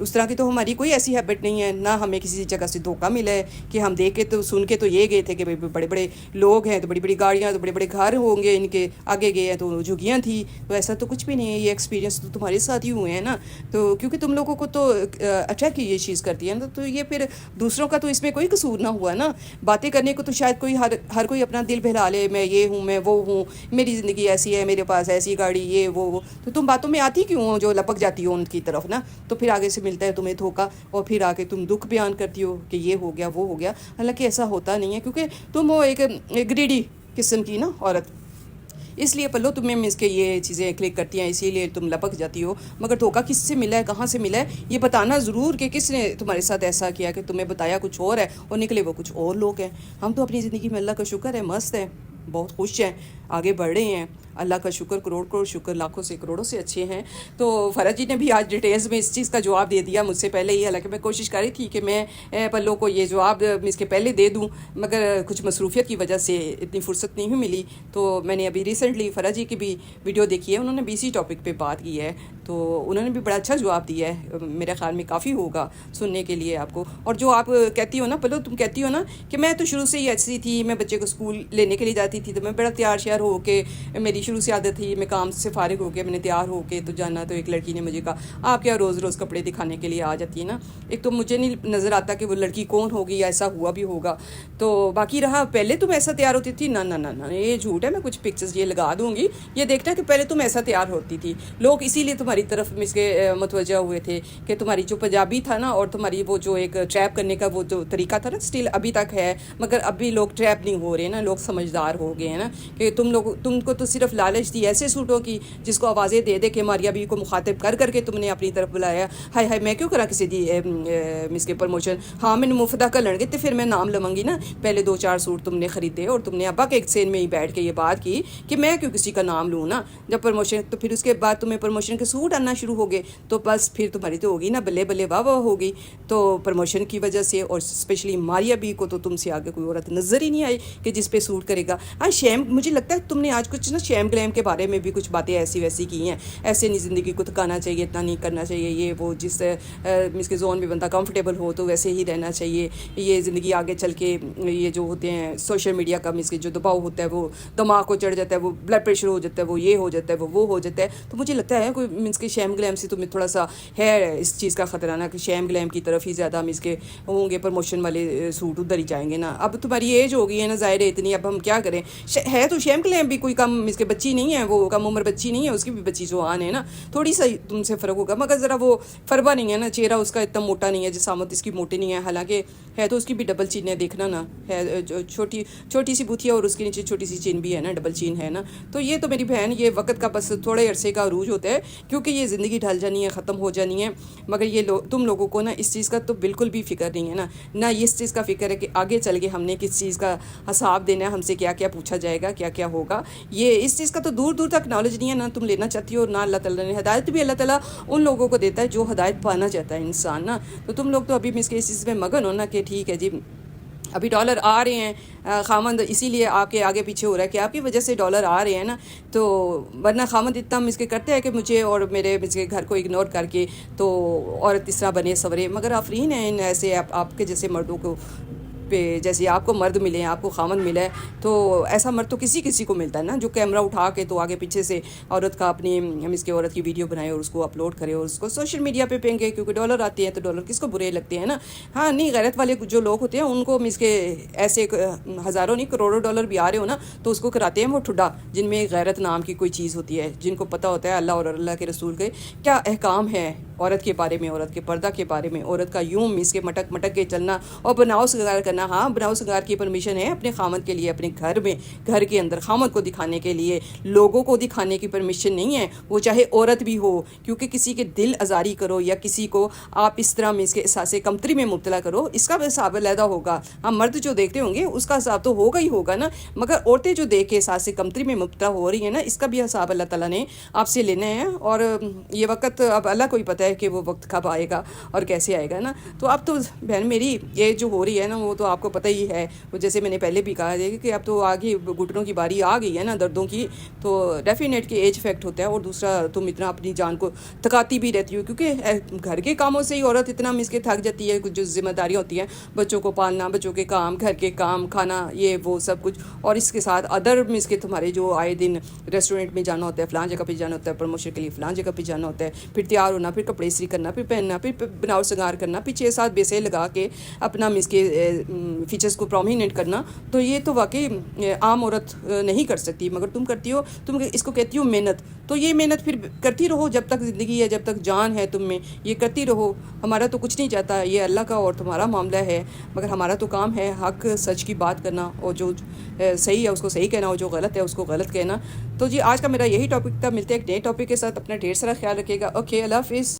اس طرح کی تو ہماری کوئی ایسی ہیبٹ نہیں ہے، نہ ہمیں کسی جگہ سے دھوکہ ملا ہے کہ ہم دیکھ کے تو سن کے تو یہ گئے تھے کہ بڑے بڑے لوگ ہیں تو بڑی بڑی گاڑیاں تو بڑے بڑے گھر ہوں گے ان کے، آگے گئے ہیں تو جھگیاں تھیں، تو ایسا تو کچھ بھی نہیں ہے، یہ ایکسپیرینس تو تمہارے ساتھ ہی ہوئے ہیں نا، تو کیونکہ تم لوگوں کو تو اٹریکٹ یہ چیز کرتی ہے نا، تو یہ پھر دوسروں کا تو اس میں کوئی قصور نہ ہوا نا، باتیں کرنے کو تو شاید کوئی ہر کوئی اپنا دل بہلا لے، میں یہ ہوں میں وہ ہوں، میری زندگی ایسی ہے، میرے پاس ایسی گاڑی یہ وہ، تو تم باتوں میں آتی کیوں ہو جو لپک جاتی ہو ان کی طرف نا، تو پھر آگے سے ملتا ہے تمہیں دھوکا اور پھر آ کے تم دکھ بیان کرتی ہو کہ یہ ہو گیا وہ ہو گیا، حالانکہ ایسا ہوتا نہیں ہے، کیونکہ تم ہو ایک گریڈی قسم کی نا عورت، اس لیے پلو تمہیں مس کے یہ چیزیں کلک کرتی ہیں، اسی لیے تم لپک جاتی ہو، مگر دھوکا کس سے ملا ہے کہاں سے ملا ہے یہ بتانا ضرور کہ کس نے تمہارے ساتھ ایسا کیا کہ تمہیں بتایا کچھ اور ہے اور نکلے وہ کچھ اور لوگ ہیں۔ ہم تو اپنی زندگی میں اللہ کا شکر ہے مست ہیں، بہت خوش ہیں، آگے بڑھ رہے ہیں، اللہ کا شکر، کروڑ کروڑ شکر، لاکھوں سے کروڑوں سے اچھے ہیں۔ تو فرح جی نے بھی آج ڈیٹیلز میں اس چیز کا جواب دے دیا مجھ سے پہلے ہی، حالانکہ میں کوشش کر رہی تھی کہ میں پلو کو یہ جواب اس کے پہلے دے دوں، مگر کچھ مصروفیت کی وجہ سے اتنی فرصت نہیں ملی، تو میں نے ابھی ریسنٹلی فرح جی کی بھی ویڈیو دیکھی ہے، انہوں نے بھی اسی ٹاپک پہ بات کی ہے، تو انہوں نے بھی بڑا اچھا جواب دیا ہے، میرے خیال میں کافی ہوگا سننے کے لیے آپ کو۔ اور جو آپ کہتی ہو نا پلو، تم کہتی ہو نا کہ میں تو شروع سے ہی ایسی تھی، میں بچے کو اسکول لینے کے لیے جاتی تھی تو میں بڑا تیار شیار ہو کے، میری شروع سے عادت تھی، میں کام سے فارغ ہو کے میں نے تیار ہو کے تو جانا، تو ایک لڑکی نے مجھے کہا آپ کیا روز روز کپڑے دکھانے کے لیے آ جاتی ہے نا، ایک تو مجھے نہیں نظر آتا کہ وہ لڑکی کون ہوگی یا ایسا ہوا بھی ہوگا، تو باقی رہا پہلے تم ایسا تیار ہوتی تھی، نہ نہ نہ نہ یہ جھوٹ ہے، میں کچھ پکچرز یہ لگا دوں گی، یہ دیکھنا کہ پہلے تم ایسا تیار ہوتی تھی، لوگ اسی لیے تمہاری طرف اس کے متوجہ ہوئے تھے کہ تمہاری جو پنجابی تھا نا اور تمہاری وہ جو ایک ٹریپ کرنے کا وہ جو طریقہ تھا نا، اسٹل ابھی تک ہے، مگر اب بھی لوگ ٹریپ نہیں ہو رہے نا، لوگ سمجھدار ہو گئے ہیں نا، کہ تم کو تو صرف لالچ تھی ایسے سوٹوں کی جس کو آوازیں دے دے کے ماریا بی کو مخاطب کر کر کے تم نے اپنی طرف بلایا، ہائے ہائے میں کیوں کرا کسی دی مس کے پروموشن، ہاں میں مفتا کر لڑ گے تو پھر میں نام لوں گی نا، پہلے 2-4 سوٹ تم نے خریدے اور تم نے ابا کے ایک سین میں ہی بیٹھ کے یہ بات کی کہ میں کیوں کسی کا نام لوں نا، جب پروموشن تو پھر اس کے بعد تمہیں پروموشن کے سوٹ آنا شروع ہو گئے، تو بس پھر تمہاری تو ہوگی نا بلے بلے واہ واہ ہوگی، تو پروموشن کی وجہ سے اور اسپیشلی ماریا بی کو تو تم سے آگے کوئی عورت نظر ہی نہیں آئی کہ جس پہ سوٹ کرے گا۔ ہاں شیم، مجھے لگتا ہے تم نے آج کچھ نا شیم گلیم کے بارے میں بھی کچھ باتیں ایسی ویسی کی ہیں، ایسے نہیں زندگی کو تھکانا چاہیے، اتنا نہیں کرنا چاہیے، یہ وہ جس اس کے زون میں بندہ کمفرٹیبل ہو تو ویسے ہی رہنا چاہیے، یہ زندگی آگے چل کے یہ جو ہوتے ہیں سوشل میڈیا کا اس کے جو دباؤ ہوتا ہے وہ دماغ کو چڑھ جاتا ہے، وہ بلڈ پریشر ہو جاتا ہے، وہ یہ ہو جاتا ہے، وہ ہو جاتا ہے، تو مجھے لگتا ہے کوئی مینس کے شیم گلیم سے تمہیں تھوڑا سا ہے اس چیز کا خطرہ نا کہ شیم گلیم کی طرف ہی زیادہ مینس کے ہوں گے، پروموشن والے سوٹ ادھر ہی جائیں گے نا، اب تمہاری ایج ہو گئی ہے نا ظاہر ہے اتنی، اب ہم کیا کریں، ہے تو شیم گلیم بھی کوئی کم اس کے بچی نہیں ہے، وہ کم عمر بچی نہیں ہے، اس کی بھی بچی جوان ہے نا، تھوڑی سا تم سے فرق ہوگا، مگر ذرا وہ فربا نہیں ہے نا، چہرہ اس کا اتنا موٹا نہیں ہے، جسامت اس کی موٹی نہیں ہے، حالانکہ ہے تو اس کی بھی ڈبل چین ہے، دیکھنا نا، ہے چھوٹی سی بوتھیا اور اس کے نیچے چھوٹی سی چین بھی ہے نا، ڈبل چین ہے نا، تو یہ تو میری بہن یہ وقت کا بس تھوڑے عرصے کا عروج ہوتا ہے، کیونکہ یہ زندگی ڈھل جانی ہے، ختم ہو جانی ہے، مگر یہ تم لوگوں کو نا اس چیز کا تو بالکل بھی فکر نہیں ہے نا، نہ اس چیز کا فکر ہے کہ آگے چل کے ہم نے کس چیز کا حساب دینا ہے، ہم سے کیا کیا پوچھا جائے گا، کیا کیا ہوگا، یہ اس چیز کا تو دور دور تک نالج نہیں ہے، نہ تم لینا چاہتی ہو، نہ اللہ تعالیٰ نے ہدایت بھی اللہ تعالیٰ ان لوگوں کو دیتا ہے جو ہدایت پانا چاہتا ہے انسان نا، تو تم لوگ تو ابھی اس چیز میں مگن ہو نا کہ ٹھیک ہے جی ابھی ڈالر آ رہے ہیں، خامند اسی لیے آپ کے آگے پیچھے ہو رہا ہے کہ آپ کی وجہ سے ڈالر آ رہے ہیں نا، تو ورنہ خامند اتنا اس کے کرتے ہیں کہ مجھے اور میرے اس کے گھر کو اگنور کر کے تو عورت اس طرح بنے سورے، مگر آفرین ہیں ان ایسے آپ کے جیسے مردوں کو پہ، جیسے آپ کو مرد ملے ہیں، آپ کو خامند ملا ہے، تو ایسا مرد تو کسی کو ملتا ہے نا جو کیمرہ اٹھا کے تو آگے پیچھے سے عورت کا اپنی اس کے عورت کی ویڈیو بنائے اور اس کو اپلوڈ کرے اور اس کو سوشل میڈیا پہ پھینکے، کیونکہ ڈالر آتے ہیں تو ڈالر کس کو برے لگتے ہیں نا، ہاں نہیں غیرت والے جو لوگ ہوتے ہیں ان کو اس کے ایسے ہزاروں نہیں کروڑوں ڈالر بھی آ رہے ہو نا تو اس کو کراتے ہیں وہ ٹھڈا، جن میں غیرت نام کی کوئی چیز ہوتی ہے، جن کو پتہ ہوتا ہے اللہ اور اللہ کے رسول کے کیا احکام ہے عورت کے بارے میں، عورت کے پردہ کے بارے میں، عورت کا یوں اس کے مٹک کے چلنا اور بناؤ سگار کرنا، ہاں بناؤ سگار کی پرمیشن ہے اپنے خامد کے لیے، اپنے گھر میں گھر کے اندر خامد کو دکھانے کے لیے، لوگوں کو دکھانے کی پرمیشن نہیں ہے، وہ چاہے عورت بھی ہو، کیونکہ کسی کے دل آزاری کرو یا کسی کو آپ اس طرح میں اس کے احساس کمتری میں مبتلا کرو، اس کا بھی حساب علیحدہ ہوگا، ہم مرد جو دیکھتے ہوں گے اس کا حساب تو ہوگا ہی ہوگا نا، مگر عورتیں جو دیکھ کے احساس کمتری میں مبتلا ہو رہی ہیں نا، اس کا بھی حساب اللہ تعالیٰ نے آپ سے لینا ہے، اور یہ وقت اب اللہ کو ہی پتہ ہے ہے کہ وہ وقت کب آئے گا اور کیسے آئے گا نا. تو اب تو بہن میری یہ جو ہو رہی ہے نا وہ تو آپ کو پتہ ہی ہے, وہ جیسے میں نے پہلے بھی کہا ہے کہ اب تو آگے گھٹنوں کی باری آ گئی ہے نا دردوں کی, تو ڈیفینیٹ کہ ایج افیکٹ ہوتا ہے. اور دوسرا تم اتنا اپنی جان کو تھکاتی بھی رہتی ہو, کیونکہ گھر کے کاموں سے ہی عورت اتنا مس کے تھک جاتی ہے. کچھ جو ذمہ داریاں ہوتی ہیں, بچوں کو پالنا, بچوں کے کام, گھر کے کام, کھانا, یہ وہ سب کچھ, اور اس کے ساتھ ادر مس کے تمہارے جو آئے دن ریسٹورینٹ میں جانا ہوتا ہے, فلان جگہ پہ جانا ہوتا ہے, پروموشن کے لیے فلان جگہ پہ جانا ہوتا ہے, پھر تیار ہونا, پھر کپڑے استری کرنا, پھر پہننا, پھر بناؤ سنگار کرنا, پھر 6-7 بیسے لگا کے اپنا مس کے فیچرز کو پرومیننٹ کرنا. تو یہ تو واقعی عام عورت نہیں کر سکتی, مگر تم کرتی ہو. تم اس کو کہتی ہو محنت, تو یہ محنت پھر کرتی رہو جب تک زندگی ہے, جب تک جان ہے تم میں, یہ کرتی رہو. ہمارا تو کچھ نہیں چاہتا, یہ اللہ کا اور تمہارا معاملہ ہے, مگر ہمارا تو کام ہے حق سچ کی بات کرنا, اور جو صحیح ہے اس کو صحیح کہنا, اور جو غلط ہے اس کو غلط کہنا. تو جی آج کا میرا یہی ٹاپک تھا. ملتے ہیں ایک نئے ٹاپک کے ساتھ. اپنا ڈھیر سارا خیال رکھیے گا. اوکے, اللہ حافظ.